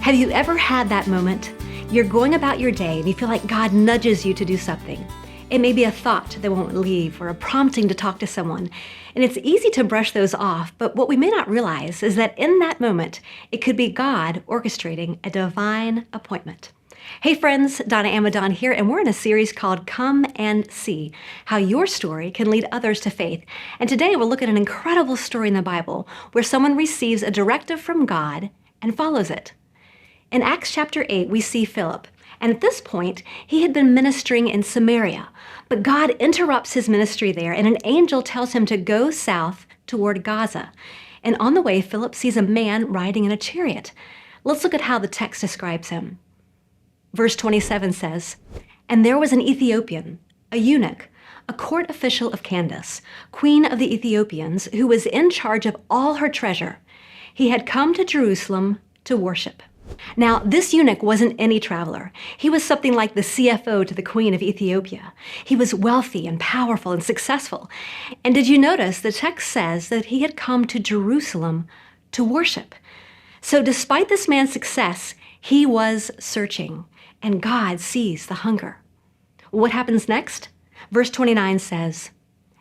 Have you ever had that moment? You're going about your day and you feel like God nudges you to do something. It may be a thought that won't leave or a prompting to talk to someone. And it's easy to brush those off, but what we may not realize is that in that moment, it could be God orchestrating a divine appointment. Hey friends, Donna Amadon here, and we're in a series called Come and See, how your story can lead others to faith. And today we'll look at an incredible story in the Bible where someone receives a directive from God and follows it. In Acts chapter 8, we see Philip, and at this point, he had been ministering in Samaria, but God interrupts his ministry there, and an angel tells him to go south toward Gaza. And on the way, Philip sees a man riding in a chariot. Let's look at how the text describes him. Verse 27 says, "And there was an Ethiopian, a eunuch, a court official of Candace, queen of the Ethiopians, who was in charge of all her treasure. He had come to Jerusalem to worship." Now, this eunuch wasn't any traveler. He was something like the CFO to the Queen of Ethiopia. He was wealthy and powerful and successful. And did you notice the text says that he had come to Jerusalem to worship? So despite this man's success, he was searching, and God sees the hunger. What happens next? Verse 29 says,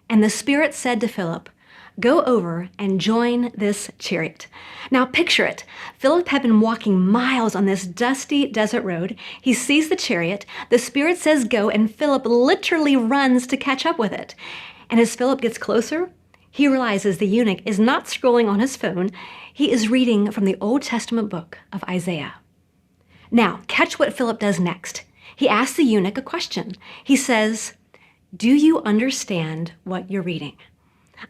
"And the Spirit said to Philip, 'Go over and join this chariot.'" Now picture it. Philip had been walking miles on this dusty desert road. He sees the chariot. The Spirit says go, and Philip literally runs to catch up with it. And as Philip gets closer, he realizes the eunuch is not scrolling on his phone. He is reading from the Old Testament book of Isaiah. Now, catch what Philip does next. He asks the eunuch a question. He says, "Do you understand what you're reading?"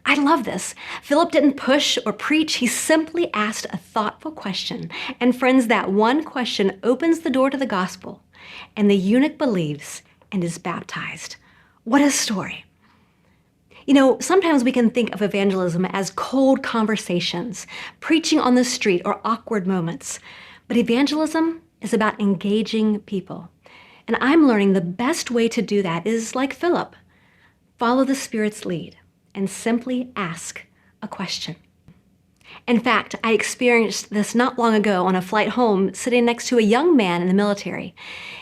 I love this. Philip didn't push or preach. He simply asked a thoughtful question. And friends, that one question opens the door to the gospel. And the eunuch believes and is baptized. What a story. You know, sometimes we can think of evangelism as cold conversations, preaching on the street, or awkward moments. But evangelism is about engaging people. And I'm learning the best way to do that is like Philip. Follow the Spirit's lead and simply ask a question. In fact, I experienced this not long ago on a flight home, sitting next to a young man in the military.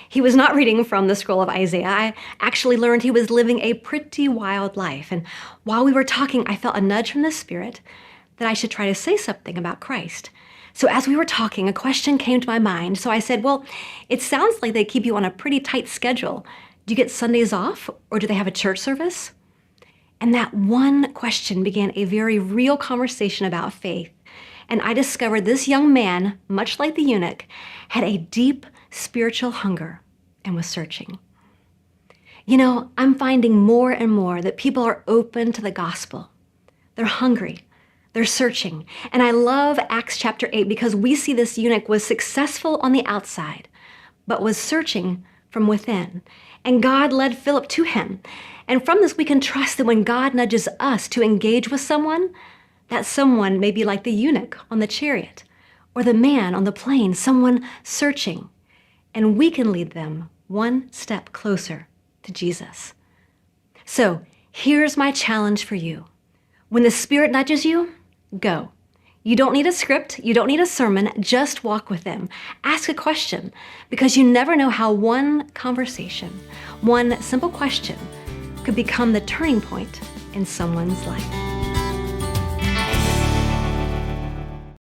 He was not reading from the scroll of Isaiah. I actually learned he was living a pretty wild life. And while we were talking, I felt a nudge from the Spirit that I should try to say something about Christ. So as we were talking, a question came to my mind. So I said, "Well, it sounds like they keep you on a pretty tight schedule. Do you get Sundays off, or do they have a church service?" And that one question began a very real conversation about faith. And I discovered this young man, much like the eunuch, had a deep spiritual hunger and was searching. You know, I'm finding more and more that people are open to the gospel. They're hungry. They're searching. And I love Acts chapter 8 because we see this eunuch was successful on the outside, but was searching from within. And God led Philip to him. And from this, we can trust that when God nudges us to engage with someone, that someone may be like the eunuch on the chariot, or the man on the plain, someone searching. And we can lead them one step closer to Jesus. So here's my challenge for you. When the Spirit nudges you, go. You don't need a script. You don't need a sermon. Just walk with them. Ask a question, because you never know how one conversation, one simple question, could become the turning point in someone's life.